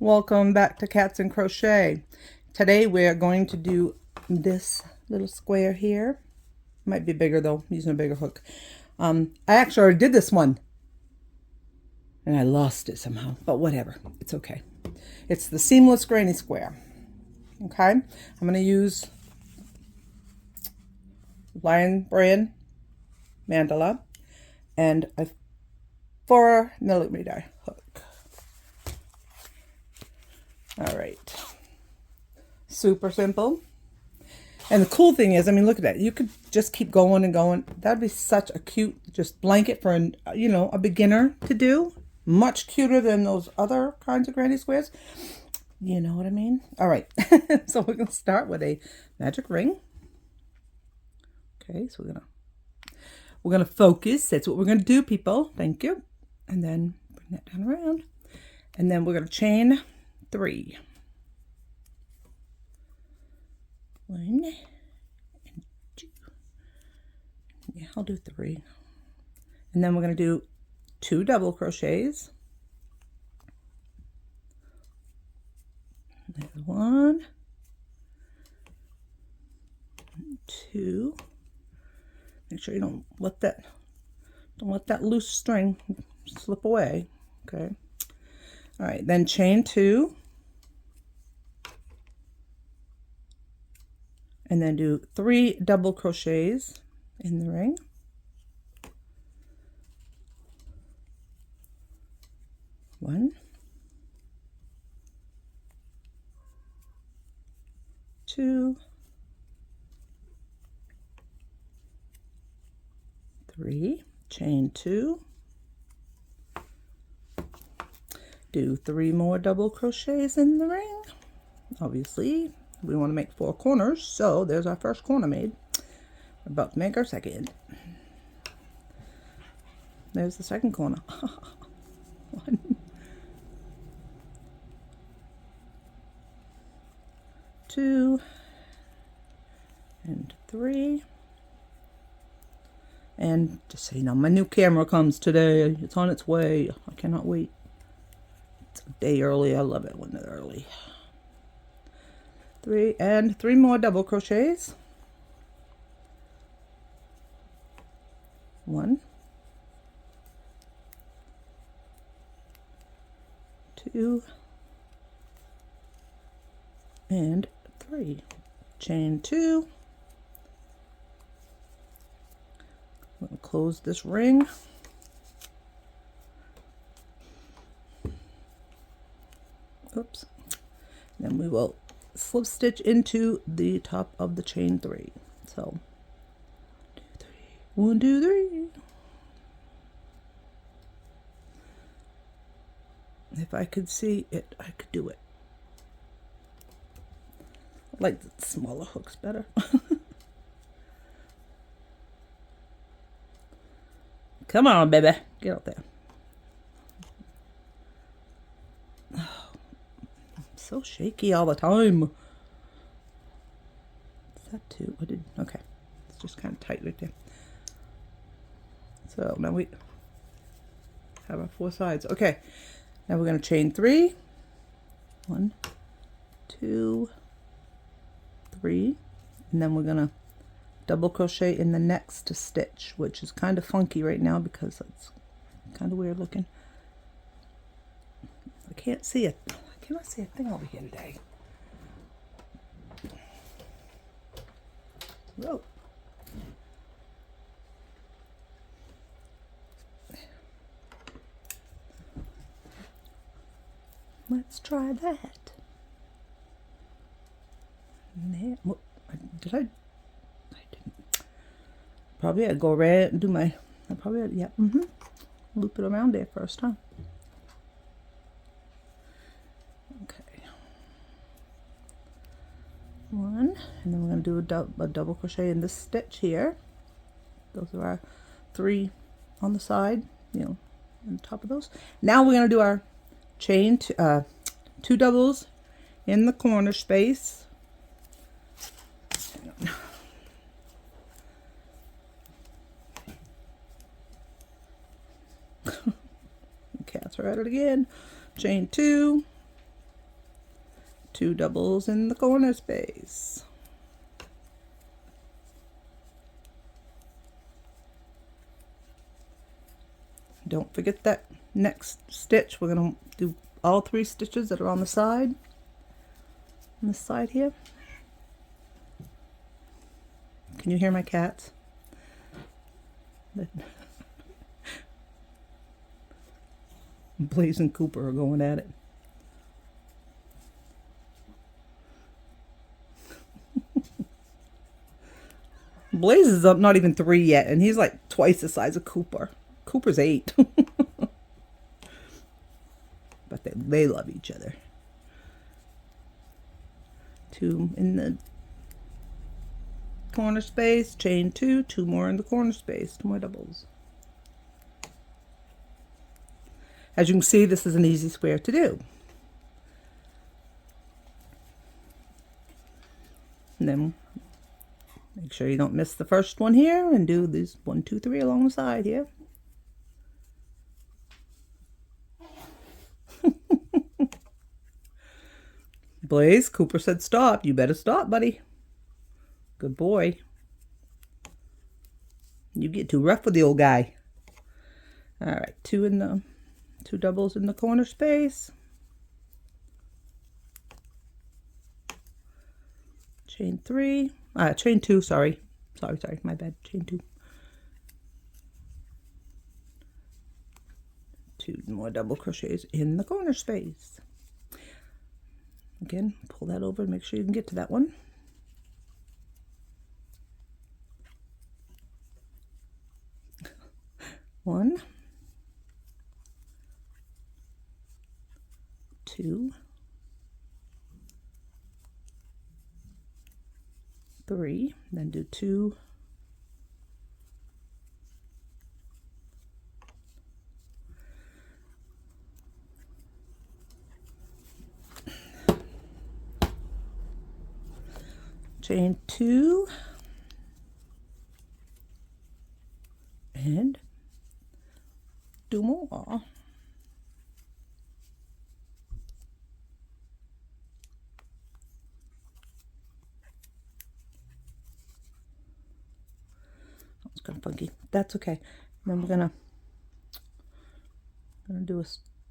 Welcome back to Cats and Crochet. Today we are going to do this little square here. Might be bigger though, using a bigger hook. I actually already did this one and I lost it somehow, but whatever, it's okay. It's the seamless granny square. Okay, I'm going to use Lion Brand mandala and a 4mm hook. All right, super simple. And the cool thing is, I mean, look at that. You could just keep going and going. That'd be such a cute just blanket for, a beginner to do. Much cuter than those other kinds of granny squares. You know what I mean? All right, so we're going to start with a magic ring. Okay, so we're gonna focus. That's what we're gonna do, people. Thank you. And then bring that down around. And then we're gonna chain 3. 1 and 2. Yeah, I'll do 3. And then we're gonna do 2 double crochets. There's 1, 2. Make sure you don't let that loose string slip away. Okay. All right, then chain 2. And then do 3 double crochets in the ring. 1, 2, 3, chain 2, do 3 more double crochets in the ring. Obviously we want to make 4 corners, so there's our first corner made. We're about to make our second. There's the second corner. 1, 2, and 3. And just so you know, my new camera comes today. It's on its way. I cannot wait. It's a day early. I love it when they're early. 3 and 3 more double crochets. 1, 2, and 3. Chain 2. I'm going to close this ring. Oops. Then we will slip stitch into the top of the chain 3. So 1, 2, 3. If I could see it, I could do it. I like the smaller hooks better. Come on, baby. Get out there. Oh, I'm so shaky all the time. Is that 2? Okay. It's just kind of tight right there. So now we have our 4 sides. Okay. Now we're going to chain 3. 1, 2, 3. And then we're going to double crochet in the next stitch, which is kind of funky right now because it's kind of weird looking. I can't see it. I cannot see a thing over here today. Whoa. Let's try that. There. Did I? Probably I'd go around and do my, loop it around there first, huh? Okay. 1, and then we're going to do a double crochet in this stitch here. Those are our 3 on the side, on top of those. Now we're going to do our chain, 2 doubles in the corner space. Cats are at it again. Chain 2, 2 doubles in the corner space. Don't forget that next stitch we're going to do all 3 stitches that are on the side, on this side here. Can you hear my cats? Blaze and Cooper are going at it. Blaze is up, not even 3 yet, and he's like twice the size of Cooper. Cooper's 8. But they love each other. 2 in the corner space, chain 2, 2 more in the corner space, 2 more doubles. As you can see, this is an easy square to do. And then make sure you don't miss the first one here and do these 1, 2, 3 along the side here. Blaze, Cooper said stop. You better stop, buddy. Good boy. You get too rough with the old guy. All right, 2 doubles in the corner space. Chain 3. Chain 2, sorry, my bad. Chain 2. 2 more double crochets in the corner space. Again, pull that over and make sure you can get to that one. One, 2, 3, then do 2, chain 2, and 2 more. That's kind of funky. That's okay. Then we're gonna do a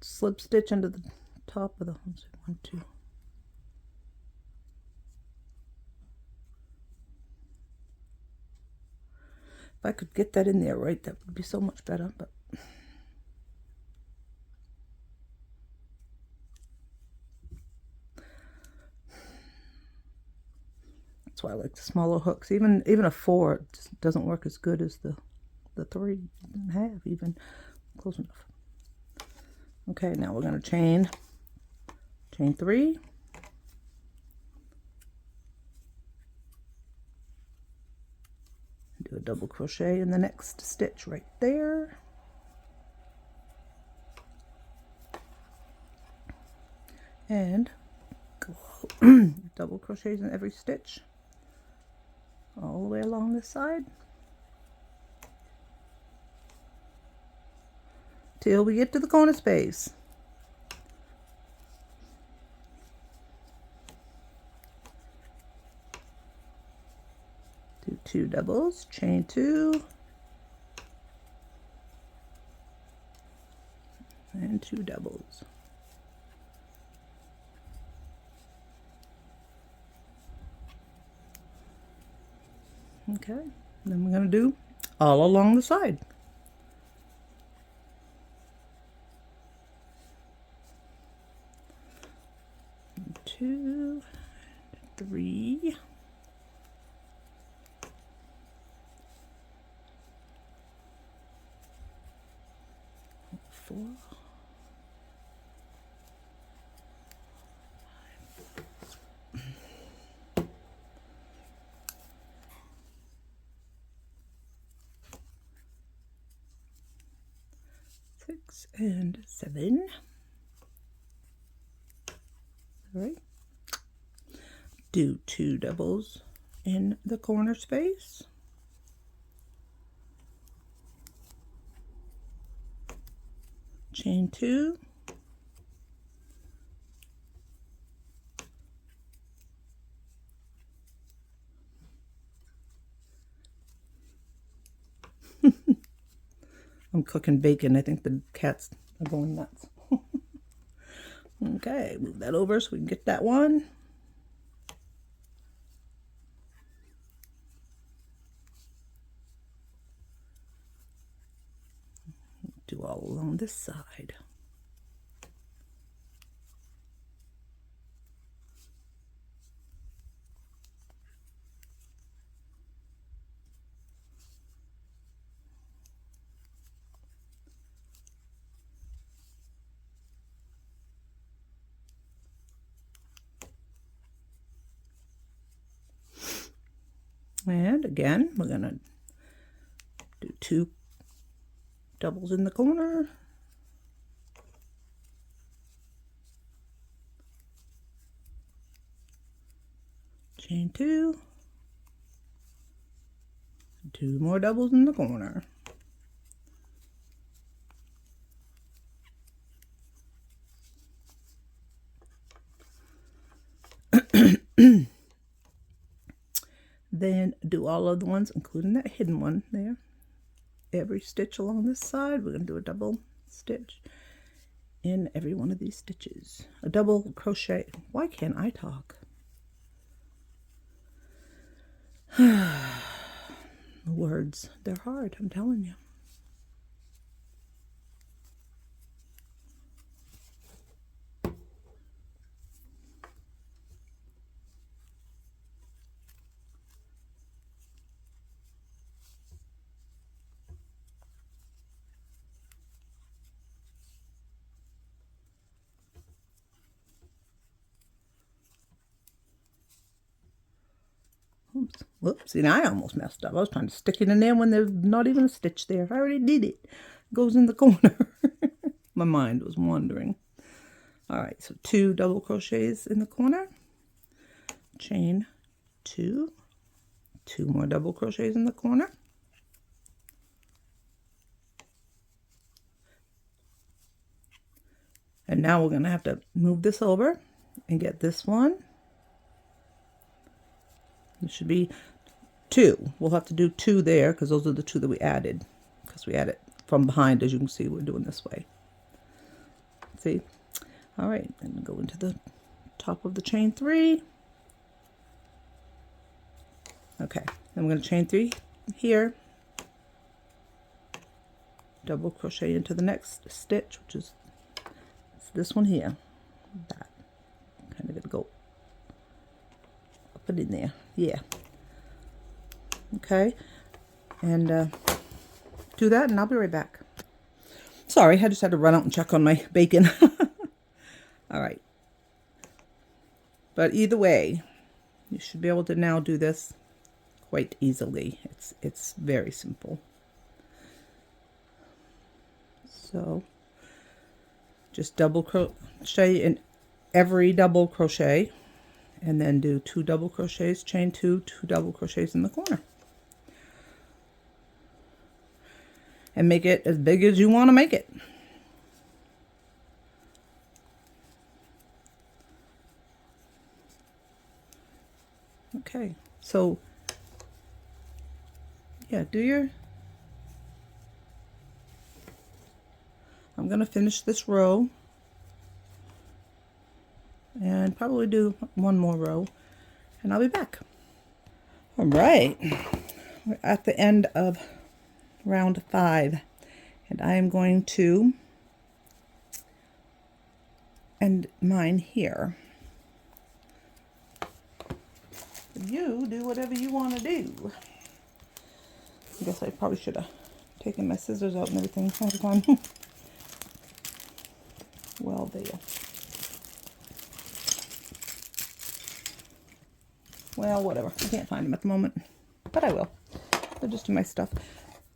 slip stitch under the top of the 1, 2. If I could get that in there right, that would be so much better, but that's why I like the smaller hooks. Even a 4 just doesn't work as good as the 3.5 even. Close enough. Okay, now we're going to chain 3. Do a double crochet in the next stitch right there. And double crochets in every stitch all the way along this side till we get to the corner space. Do 2 doubles, chain 2, and 2 doubles. Okay, then we're going to do all along the side. 2, 3, 4, 6 and 7. All right. Do 2 doubles in the corner space. Chain 2. cooking bacon. I think the cats are going nuts. Okay, move that over so we can get that one. Do all along this side. And again, we're going to do 2 doubles in the corner. Chain 2. 2 more doubles in the corner. Then do all of the ones, including that hidden one there. Every stitch along this side, we're going to do a double stitch in every one of these stitches. A double crochet. Why can't I talk? Words, they're hard, I'm telling you. Oops. Whoops, see, now I almost messed up. I was trying to stick it in there when there's not even a stitch there. I already did it. It goes in the corner. My mind was wandering. All right, so 2 double crochets in the corner. Chain 2. 2 more double crochets in the corner. And now we're going to have to move this over and get this one. It should be 2. We'll have to do 2 there because those are the 2 that we added. Because we added from behind, as you can see, we're doing this way. See? All right, then go into the top of the chain 3. Okay, then we're going to chain 3 here. Double crochet into the next stitch, which is this one here. That kind of going to go up and in there. Yeah. Okay, and do that and I'll be right back. Sorry, I just had to run out and check on my bacon. All right, but either way, you should be able to now do this quite easily. It's very simple. So just double crochet in every double crochet, and then do 2 double crochets, chain 2, 2 double crochets in the corner. And make it as big as you want to make it. Okay, so yeah, I'm going to finish this row and probably do 1 more row, and I'll be back. All right, we're at the end of round 5, and I am going to end mine here. You do whatever you want to do. I guess I probably should have taken my scissors out and everything all the time. Well, there. Well, whatever. I can't find them at the moment, but I will. They're just in my stuff.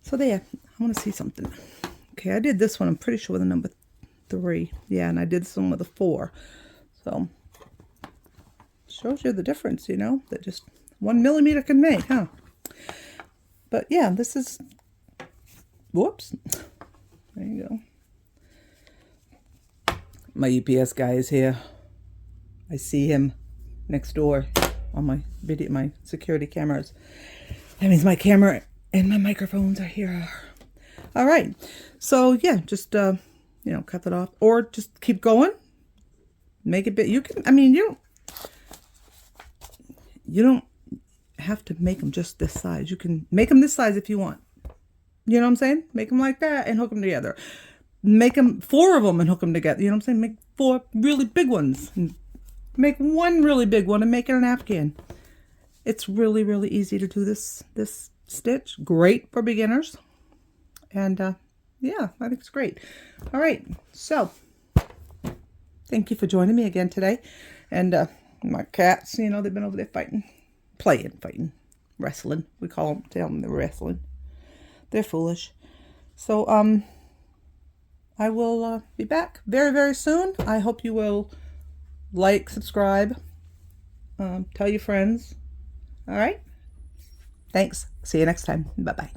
So there, I want to see something. Okay, I did this one, I'm pretty sure, with a number 3. Yeah, and I did this one with a 4. So, shows you the difference, you know, that just 1 millimeter can make, huh? But yeah, this is, whoops. There you go. My UPS guy is here. I see him next door on my video, my security cameras. That means my camera and my microphones are here. All right. So yeah, just you know, cut that off, or just keep going. Make it big. You can. I mean, you don't have to make them just this size. You can make them this size if you want. You know what I'm saying? Make them like that and hook them together. Make them 4 of them and hook them together. You know what I'm saying? Make 4 really big ones. And make 1 really big one and make it an afghan. It's really, really easy to do this stitch. Great for beginners. And yeah, I think it's great. All right. So thank you for joining me again today. And my cats, you know, they've been over there fighting, wrestling. We tell them they're wrestling. They're foolish. So I will be back very, very soon. I hope you will like, subscribe, tell your friends. All right. Thanks. See you next time. Bye-bye.